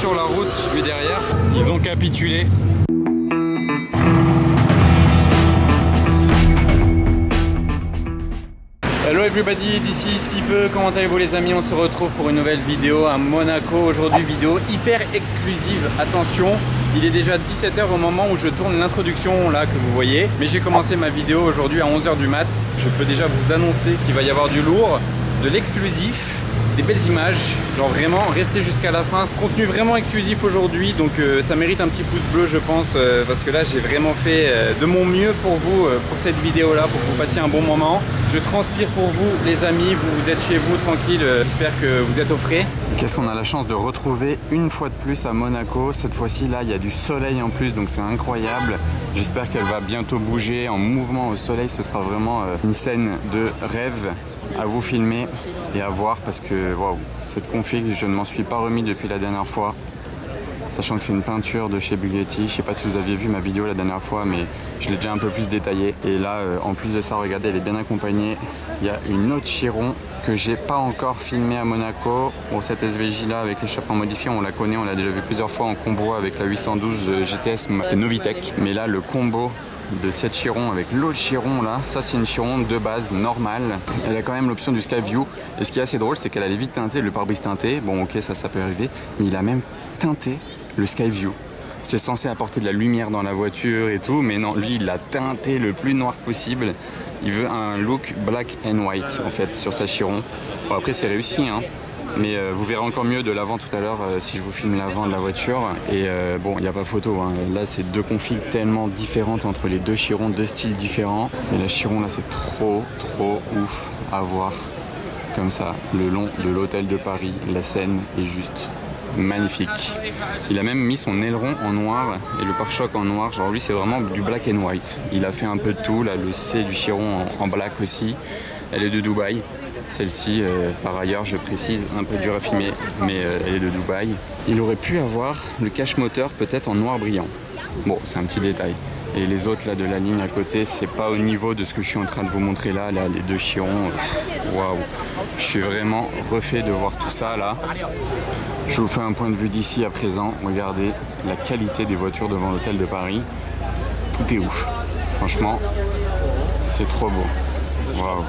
sur la route, vu derrière. Ils ont capitulé. Hello everybody, this is Fipe, comment allez-vous les amis? On se retrouve pour une nouvelle vidéo à Monaco. Aujourd'hui vidéo hyper exclusive, attention, il est déjà 17 h au moment où je tourne l'introduction là que vous voyez. Mais j'ai commencé ma vidéo aujourd'hui à 11 h du mat. Je peux déjà vous annoncer qu'il va y avoir du lourd, de l'exclusif, des belles images, genre vraiment restez jusqu'à la fin. Contenu vraiment exclusif aujourd'hui, donc ça mérite un petit pouce bleu je pense, parce que là j'ai vraiment fait de mon mieux pour vous, pour cette vidéo là, pour que vous passiez un bon moment. Je transpire pour vous les amis, vous êtes chez vous tranquille, j'espère que vous êtes au frais. Qu'est-ce qu'on a la chance de retrouver une fois de plus à Monaco. Cette fois-ci là il y a du soleil en plus, donc c'est incroyable. J'espère qu'elle va bientôt bouger en mouvement au soleil, ce sera vraiment une scène de rêve à vous filmer et à voir, parce que waouh, cette config je ne m'en suis pas remis depuis la dernière fois, sachant que c'est une peinture de chez Bugatti. Je sais pas si vous aviez vu ma vidéo la dernière fois, mais je l'ai déjà un peu plus détaillé. Et là en plus de ça, regardez, elle est bien accompagnée. Il y a une autre Chiron que j'ai pas encore filmée à Monaco. Bon, cette SVJ là avec l'échappement modifié, on la connaît, on l'a déjà vu plusieurs fois en convoi avec la 812 GTS, c'était Novitec. Mais là le combo de cette Chiron avec l'autre Chiron là, ça c'est une Chiron de base normale. Elle a quand même l'option du Sky View, et ce qui est assez drôle c'est qu'elle a les vitres teintées, le pare-brise teinté, bon ok ça peut arriver, mais il a même teinté le Sky View. C'est censé apporter de la lumière dans la voiture et tout, mais non, lui il l'a teinté le plus noir possible. Il veut un look black and white en fait sur sa Chiron. Bon, après c'est réussi hein. Mais vous verrez encore mieux de l'avant tout à l'heure si je vous filme l'avant de la voiture. Et bon, il n'y a pas photo, hein. Là c'est deux configs tellement différentes entre les deux Chirons, deux styles différents. Et la Chiron là c'est trop ouf à voir comme ça, le long de l'hôtel de Paris. La scène est juste magnifique. Il a même mis son aileron en noir et le pare-choc en noir, genre lui c'est vraiment du black and white. Il a fait un peu de tout, là le C du Chiron en black aussi. Elle est de Dubaï. Celle-ci, par ailleurs, je précise, un peu dur à filmer, mais elle est de Dubaï. Il aurait pu avoir le cache moteur peut-être en noir brillant. Bon, c'est un petit détail. Et les autres là de la ligne à côté, c'est pas au niveau de ce que je suis en train de vous montrer là, les deux Chirons. Waouh, je suis vraiment refait de voir tout ça là. Je vous fais un point de vue d'ici à présent. Regardez la qualité des voitures devant l'hôtel de Paris. Tout est ouf. Franchement, c'est trop beau. Waouh.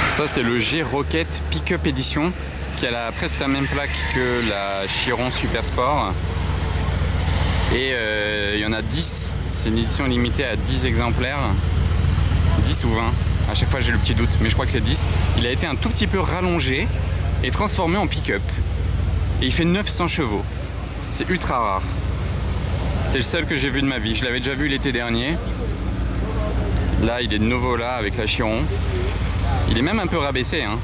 Ça c'est le G Rocket Pickup Edition qui a presque la même plaque que la Chiron Super Sport. Et il y en a 10, c'est une édition limitée à 10 exemplaires, 10 ou 20, à chaque fois j'ai le petit doute, mais je crois que c'est 10. Il a été un tout petit peu rallongé et transformé en pick-up. Et il fait 900 chevaux, c'est ultra rare. C'est le seul que j'ai vu de ma vie, je l'avais déjà vu l'été dernier. Là il est de nouveau là avec la Chiron. Il est même un peu rabaissé hein.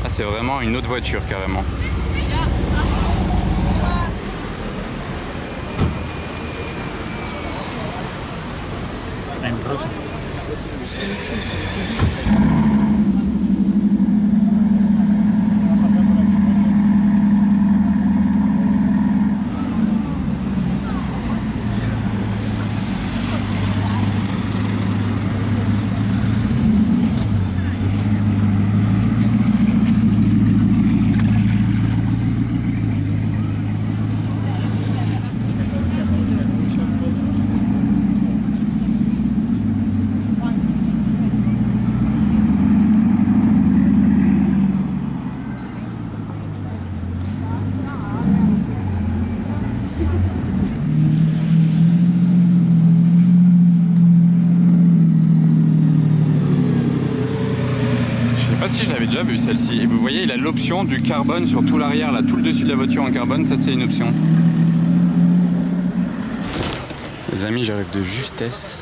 Là c'est vraiment une autre voiture carrément. Si je l'avais déjà vu celle-ci, et vous voyez il a l'option du carbone sur tout l'arrière là, tout le dessus de la voiture en carbone, ça c'est une option. Les amis, j'arrive de justesse.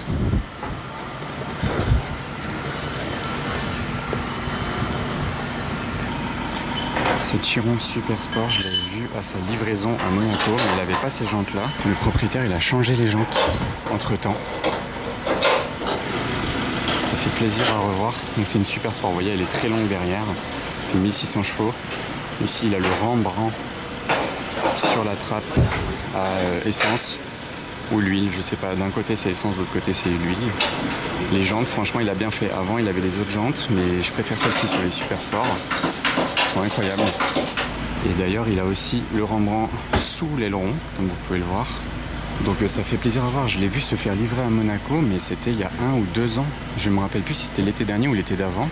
Cette Chiron Super Sport, je l'avais vue à sa livraison à Monaco, mais elle n'avait pas ces jantes là. Le propriétaire il a changé les jantes entre temps. Plaisir à revoir. Donc c'est une Super Sport, vous voyez elle est très longue derrière, elle fait 1600 chevaux. Ici il a le Rembrandt sur la trappe à essence ou l'huile, je sais pas, d'un côté c'est essence, de l'autre côté c'est l'huile. Les jantes, franchement il a bien fait. Avant il avait les autres jantes, mais je préfère celle-ci sur les Super Sport, elles sont incroyables. Et d'ailleurs, il a aussi le Rembrandt sous l'aileron, comme vous pouvez le voir. Donc ça fait plaisir à voir. Je l'ai vu se faire livrer à Monaco, mais c'était il y a 1 ou 2 ans. Je me rappelle plus si c'était l'été dernier ou l'été d'avant.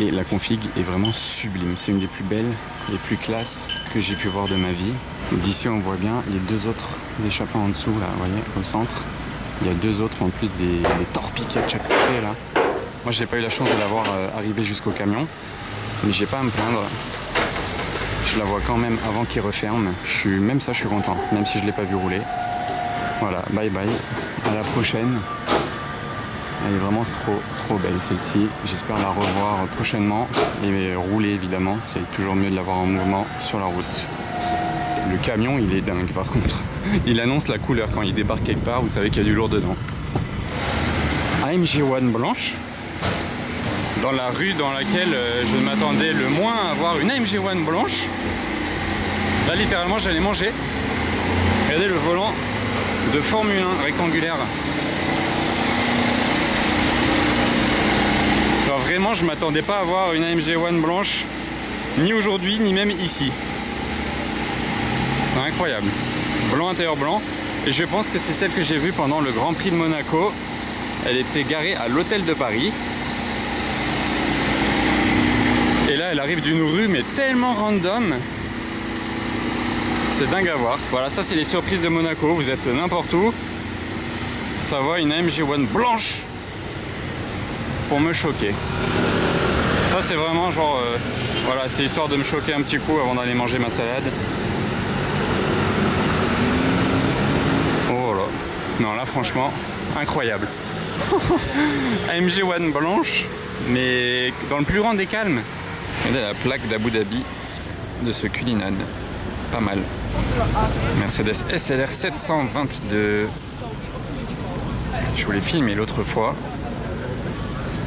Et la config est vraiment sublime. C'est une des plus belles et plus classes que j'ai pu voir de ma vie. D'ici, on voit bien les 2 autres échappements en dessous, là, vous voyez, au centre. Il y a 2 autres en plus des torpilles qui de chaque côté, là. Moi, j'ai pas eu la chance de l'avoir arrivé jusqu'au camion, mais j'ai pas à me plaindre. Je la vois quand même avant qu'il referme. Même ça, je suis content, même si je l'ai pas vu rouler. Voilà, bye bye. À la prochaine. Elle est vraiment trop belle celle-ci. J'espère la revoir prochainement et rouler évidemment. C'est toujours mieux de l'avoir en mouvement sur la route. Le camion il est dingue par contre. Il annonce la couleur quand il débarque quelque part, vous savez qu'il y a du lourd dedans. AMG One blanche. Dans la rue dans laquelle je m'attendais le moins à voir une AMG One blanche. Là littéralement j'allais manger. Regardez le volant de Formule 1 rectangulaire. Alors vraiment, je m'attendais pas à voir une AMG One blanche, ni aujourd'hui, ni même ici. C'est incroyable. Blanc intérieur blanc. Et je pense que c'est celle que j'ai vue pendant le Grand Prix de Monaco. Elle était garée à l'hôtel de Paris. Et là, elle arrive d'une rue, mais tellement random. C'est dingue à voir. Voilà, ça c'est les surprises de Monaco. Vous êtes n'importe où. Ça voit une AMG One blanche pour me choquer. Ça c'est vraiment genre voilà, c'est histoire de me choquer un petit coup avant d'aller manger ma salade. Oh là, non là franchement incroyable. AMG One blanche, mais dans le plus grand des calmes. Regardez la plaque d'Abu Dhabi de ce Cullinan, pas mal. Mercedes SLR 722. Je vous l'ai filmé l'autre fois.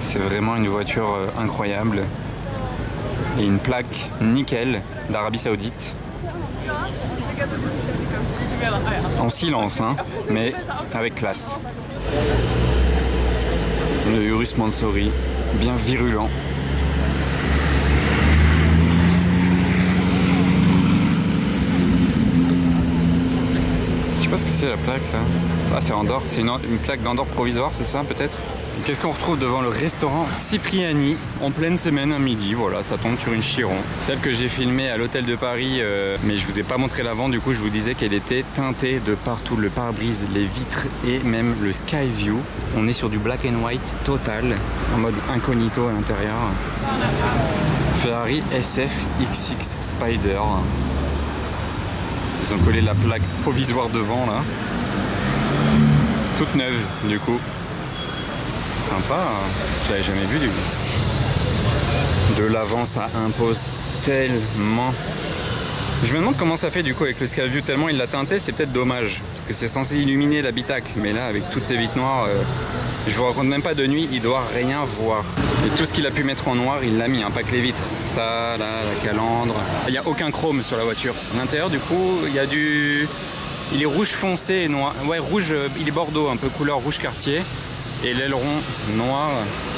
C'est vraiment une voiture incroyable. Et une plaque nickel d'Arabie Saoudite. En silence, hein, mais avec classe. Le Urus Mansouri, bien virulent. Je sais pas ce que c'est la plaque là. Ah, c'est Andorre, c'est une plaque d'Andorre provisoire, c'est ça peut-être? Qu'est-ce qu'on retrouve devant le restaurant Cipriani en pleine semaine à midi? Voilà, ça tombe sur une Chiron. Celle que j'ai filmée à l'hôtel de Paris, mais je vous ai pas montré l'avant, du coup je vous disais qu'elle était teintée de partout, le pare-brise, les vitres et même le sky view. On est sur du black and white total, en mode incognito à l'intérieur. Ferrari SF XX Spider. Ils ont collé la plaque provisoire devant là. Toute neuve du coup. Sympa, hein. Je l'avais jamais vu du coup. De l'avant ça impose tellement. Je me demande comment ça fait du coup avec le Sky View, tellement il l'a teinté, c'est peut-être dommage. Parce que c'est censé illuminer l'habitacle, mais là avec toutes ces vitres noires, je vous raconte même pas de nuit, il doit rien voir. Et tout ce qu'il a pu mettre en noir, il l'a mis, hein, pas que les vitres. Ça, là, la calandre. Il n'y a aucun chrome sur la voiture. À l'intérieur du coup, il y a du... Il est rouge foncé et noir. Ouais, rouge, il est bordeaux, un peu couleur rouge quartier. Et l'aileron noir,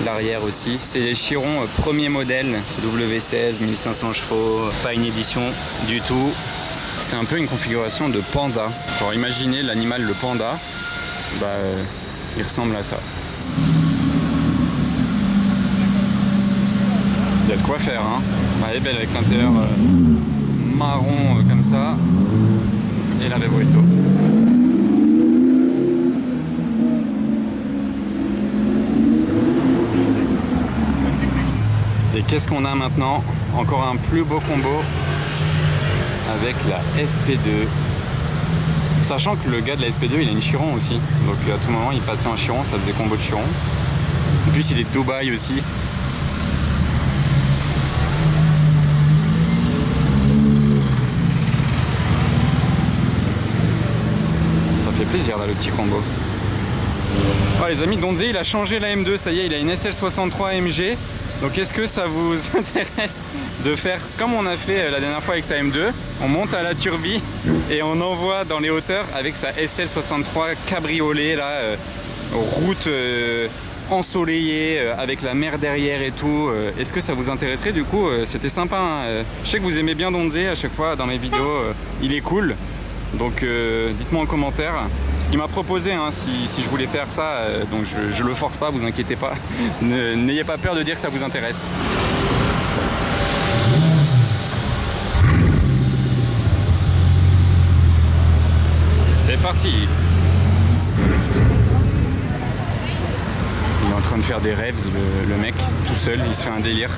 l'arrière aussi. C'est les Chiron premier modèle, W16, 1500 chevaux, pas une édition du tout. C'est un peu une configuration de panda. Genre imaginez l'animal, le panda, bah il ressemble à ça. Il y a de quoi faire, hein. Elle est belle avec l'intérieur marron comme ça. Et la Revuelto. Et qu'est-ce qu'on a maintenant? Encore un plus beau combo avec la SP2. Sachant que le gars de la SP2 il a une Chiron aussi. Donc à tout moment il passait en Chiron, ça faisait combo de Chiron. En plus il est de Dubaï aussi. Ça fait plaisir là le petit combo. Oh, les amis, Donzé il a changé la M2, ça y est, il a une SL63 AMG. Donc est-ce que ça vous intéresse de faire comme on a fait la dernière fois avec sa M2? On monte à la turbie et on envoie dans les hauteurs avec sa SL63 cabriolet là, route ensoleillé, avec la mer derrière et tout. Est-ce que ça vous intéresserait? Du coup, c'était sympa, hein. Je sais que vous aimez bien Donze à chaque fois dans mes vidéos, il est cool. Donc dites-moi en commentaire ce qu'il m'a proposé, hein, si je voulais faire ça. Donc je le force pas, vous inquiétez pas. N'ayez pas peur de dire que ça vous intéresse. C'est parti. Il est en train de faire des rêves, le mec, tout seul, il se fait un délire.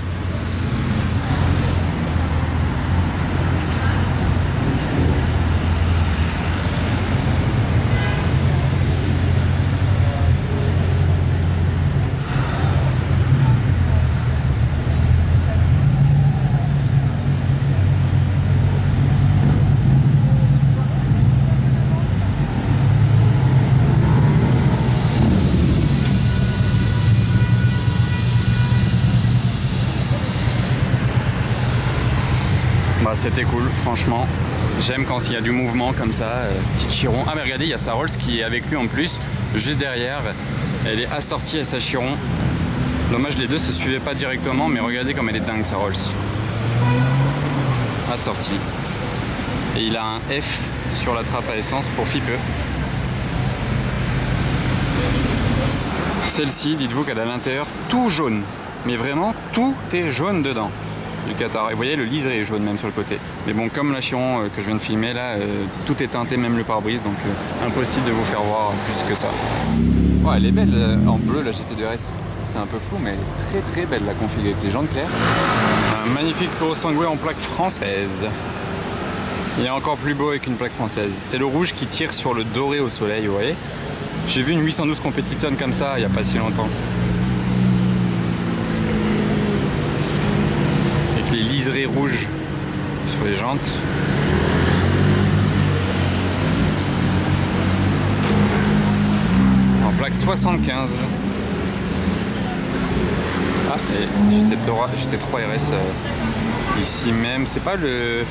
Bah, c'était cool, franchement. J'aime quand il y a du mouvement comme ça. Petit Chiron. Ah mais regardez, il y a sa Rolls qui est avec lui en plus, juste derrière. Elle est assortie à sa Chiron. Dommage, les deux se suivaient pas directement, mais regardez comme elle est dingue sa Rolls. Assortie. Et il a un F sur la trappe à essence pour FIPE. Celle-ci, dites-vous qu'elle a à l'intérieur tout jaune. Mais vraiment, tout est jaune dedans. Du Qatar. Et vous voyez, le liseré est jaune même sur le côté. Mais bon, comme la Chiron que je viens de filmer, là, tout est teinté, même le pare-brise, donc impossible de vous faire voir plus que ça. Oh, elle est belle en bleu, la GT2RS. C'est un peu flou, mais très très belle la config avec les jantes claires. Un magnifique Puro Sangue en plaque française. Il est encore plus beau avec une plaque française. C'est le rouge qui tire sur le doré au soleil, vous voyez. J'ai vu une 812 Competition comme ça il n'y a pas si longtemps. Les liserés rouges sur les jantes. En plaque 75. Ah, et GT3 RS ici même. C'est pas le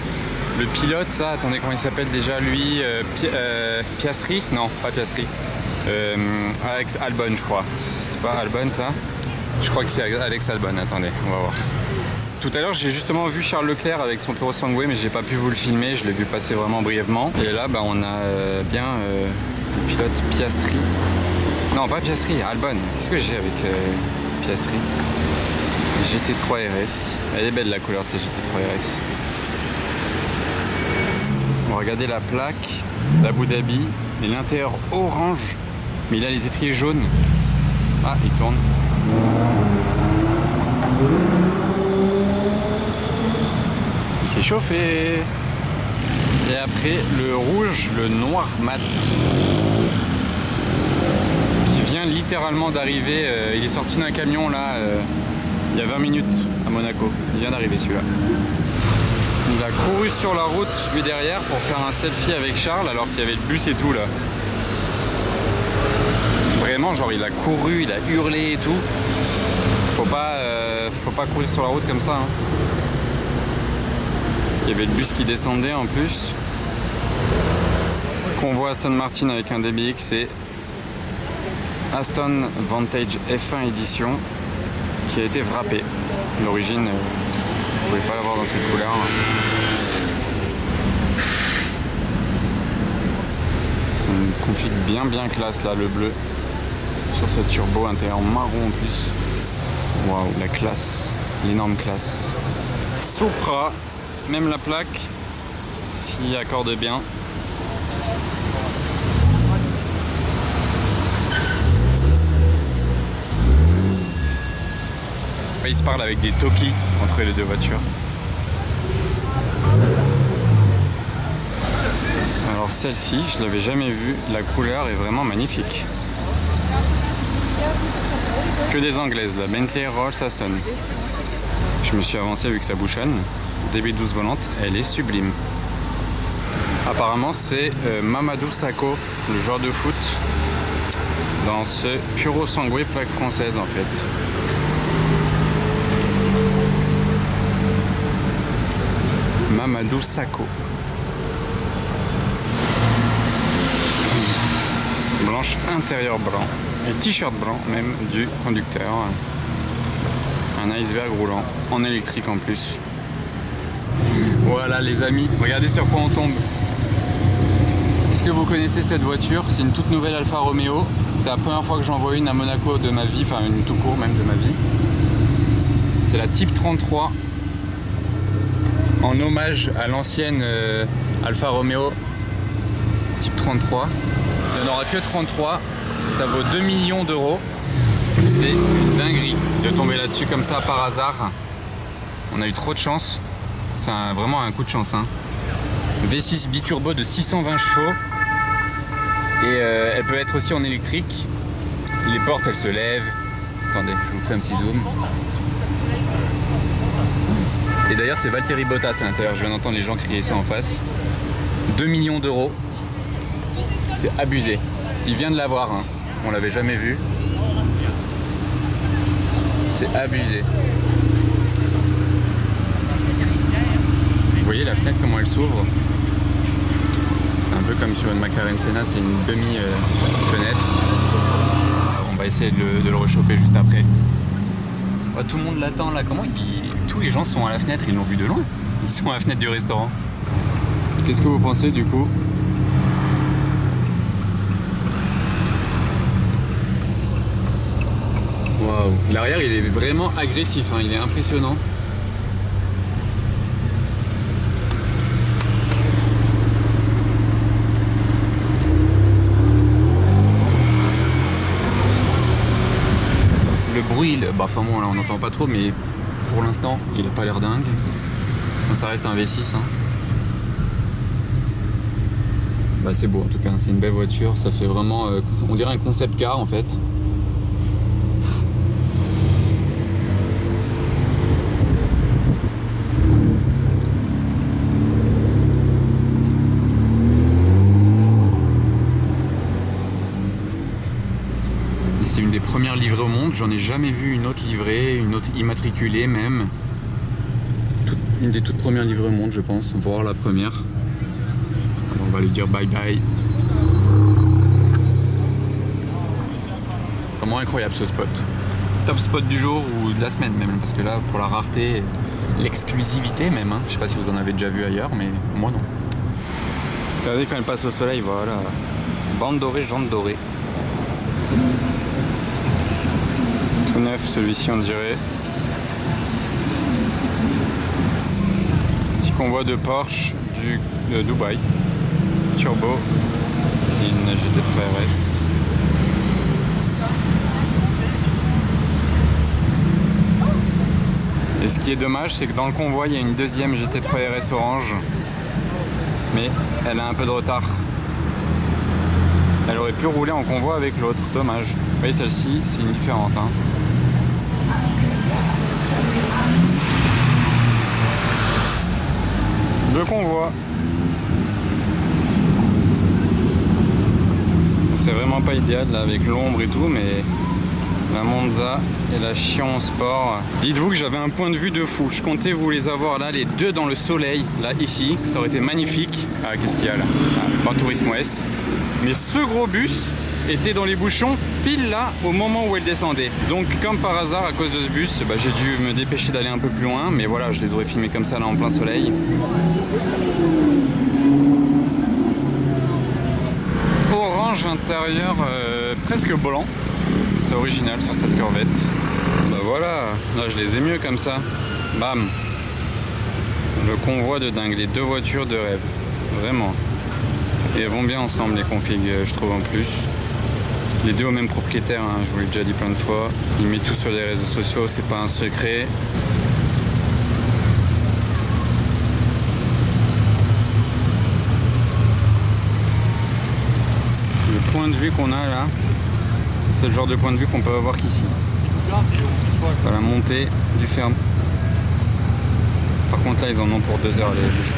pilote ça? Attendez, comment il s'appelle déjà lui? Piastri? Non, pas Piastri. Alex Albon, je crois. C'est pas Albon ça? Je crois que c'est Alex Albon. Attendez, on va voir. Tout à l'heure, j'ai justement vu Charles Leclerc avec son Puro Sangue, mais j'ai pas pi vous le filmer, je l'ai vu passer vraiment brièvement. Et là, bah, on a bien le pilote Piastri. Non, pas Piastri, Albon. Qu'est-ce que j'ai avec Piastri? GT3 RS. Elle est belle la couleur de ces GT3 RS. On va regarder la plaque d'Abu Dhabi. Et l'intérieur orange, mais il a les étriers jaunes. Ah, il tourne. Il s'est chauffé. Et après le rouge, le noir mat qui vient littéralement d'arriver. Il est sorti d'un camion là il y a 20 minutes à Monaco. Il vient d'arriver celui-là. Il a couru sur la route lui derrière pour faire un selfie avec Charles alors qu'il y avait le bus et tout là. Vraiment genre il a couru, il a hurlé et tout. Faut pas courir sur la route comme ça, hein. Parce qu'il y avait le bus qui descendait en plus. Convoi Aston Martin avec un DBX et Aston Vantage F1 édition qui a été wrappé. D'origine, vous pouvez pas l'avoir dans cette couleur. C'est une config bien classe là, le bleu. Sur cette turbo intérieur marron en plus. Waouh, la classe, l'énorme classe. Supra, même la plaque, s'y accorde bien. Il se parle avec des talkies entre les deux voitures. Alors celle-ci, je l'avais jamais vue, la couleur est vraiment magnifique. Que des anglaises, la Bentley Rolls Aston. Je me suis avancé vu que ça bouchonne. DB12 volante, elle est sublime. Apparemment c'est Mamadou Sakho, le joueur de foot, dans ce Puro Sangue plaque française en fait. Mamadou Sakho. Blanche intérieur blanc. Et t-shirt blanc même du conducteur. Un iceberg roulant en électrique en plus. Voilà les amis, regardez sur quoi on tombe. Est-ce que vous connaissez cette voiture? C'est une toute nouvelle Alfa Romeo. C'est la première fois que j'en vois une à Monaco de ma vie, enfin une tout court même de ma vie. C'est la Type 33 en hommage à l'ancienne Alfa Romeo Type 33. Il n'y en aura que 33, ça vaut 2 millions d'euros. C'est une dinguerie de tomber là-dessus comme ça par hasard. On a eu trop de chance. C'est vraiment un coup de chance. Hein. V6 biturbo de 620 chevaux. Et elle peut être aussi en électrique. Les portes, elles se lèvent. Attendez, je vous fais un petit zoom. Et d'ailleurs, c'est Valtteri Bottas à l'intérieur. Je viens d'entendre les gens crier ça en face. 2 millions d'euros. C'est abusé. Il vient de l'avoir. Hein. On l'avait jamais vu. C'est abusé. Vous voyez la fenêtre comment elle s'ouvre? C'est un peu comme sur une McLaren Senna, c'est une demi-fenêtre. On va essayer de le rechoper juste après. Oh, tout le monde l'attend là, tous les gens sont à la fenêtre, ils l'ont vu de loin. Ils sont à la fenêtre du restaurant. Qu'est-ce que vous pensez du coup? Waouh, l'arrière il est vraiment agressif, hein. Il est impressionnant. Le bruit, enfin bon là on n'entend pas trop, mais pour l'instant il n'a pas l'air dingue. Donc, ça reste un V6. Hein. Bah, c'est beau en tout cas, c'est une belle voiture, ça fait vraiment, on dirait un concept car en fait. C'est une des premières livrées au monde, j'en ai jamais vu une autre livrée, une autre immatriculée même. Une des toutes premières livrées au monde je pense, voire la première. Alors, on va lui dire bye bye. Vraiment incroyable ce spot. Top spot du jour ou de la semaine même, parce que là pour la rareté, l'exclusivité même, hein. Je sais pas si vous en avez déjà vu ailleurs, mais moi non. Regardez quand elle passe au soleil, voilà. Bande dorée, jante dorée. Tout neuf celui-ci on dirait. Petit convoi de Porsche de Dubaï. Turbo. Une GT3 RS. Et ce qui est dommage, c'est que dans le convoi, il y a une deuxième GT3 RS orange. Mais elle a un peu de retard. Elle aurait pu rouler en convoi avec l'autre, dommage. Vous voyez, celle-ci, c'est une différente. Hein. Deux convois. C'est vraiment pas idéal là avec l'ombre et tout, mais la Monza et la Chiron Sport. Dites-vous que j'avais un point de vue de fou. Je comptais vous les avoir là, les deux dans le soleil, là ici. Ça aurait été magnifique. Ah, qu'est-ce qu'il y a là? Gran Turismo S. Mais ce gros bus était dans les bouchons pile là au moment où elle descendait. Donc comme par hasard à cause de ce bus, j'ai dû me dépêcher d'aller un peu plus loin. Mais voilà, je les aurais filmés comme ça là en plein soleil. Orange intérieur presque blanc. C'est original sur cette Corvette. Bah voilà, là je les ai mieux comme ça. Bam. Le convoi de dingue, les deux voitures de rêve. Vraiment. Et elles vont bien ensemble les configs, je trouve en plus. Les deux au même propriétaire, hein, je vous l'ai déjà dit plein de fois. Il met tout sur les réseaux sociaux, c'est pas un secret. Le point de vue qu'on a là, c'est le genre de point de vue qu'on peut avoir qu'ici. À la montée du ferme. Par contre là ils en ont pour 2 heures les bouchons.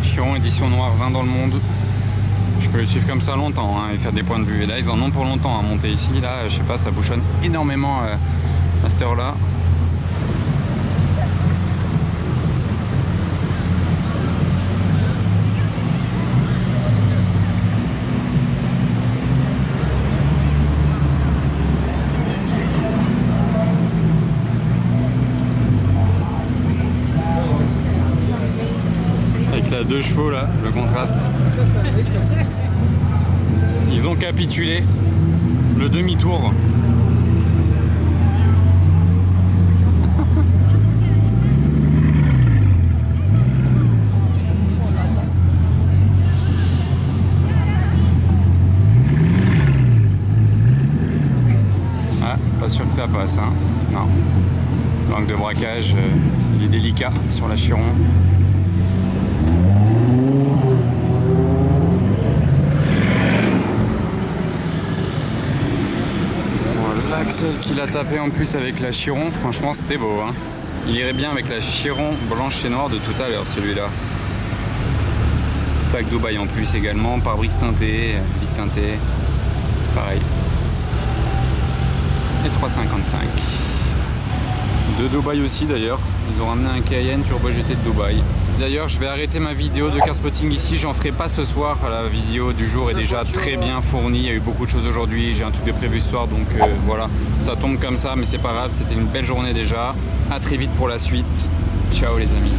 Chiron édition noire, 20 dans le monde. Je peux le suivre comme ça longtemps hein, et faire des points de vue. Et là, ils en ont pour longtemps à monter ici. Là, je sais pas, ça bouchonne énormément à cette heure-là. Avec la 2 chevaux là, le contraste. Ils ont capitulé. Le demi-tour. Ah, pas sûr que ça passe, hein. Non. L'angle de braquage, il est délicat sur la Chiron. L'axel qu'il a tapé en plus avec la Chiron, franchement c'était beau hein. Il irait bien avec la Chiron blanche et noire de tout à l'heure celui-là. Plaque Dubaï en plus également, pare-brise teinté, vitre teintée, pareil. Et 3,55. De Dubaï aussi d'ailleurs, ils ont ramené un Cayenne Turbo GT de Dubaï. D'ailleurs je vais arrêter ma vidéo de car spotting ici, j'en ferai pas ce soir, la vidéo du jour est déjà très bien fournie, il y a eu beaucoup de choses aujourd'hui, j'ai un truc de prévu ce soir donc voilà, ça tombe comme ça mais c'est pas grave, c'était une belle journée déjà, à très vite pour la suite, ciao les amis.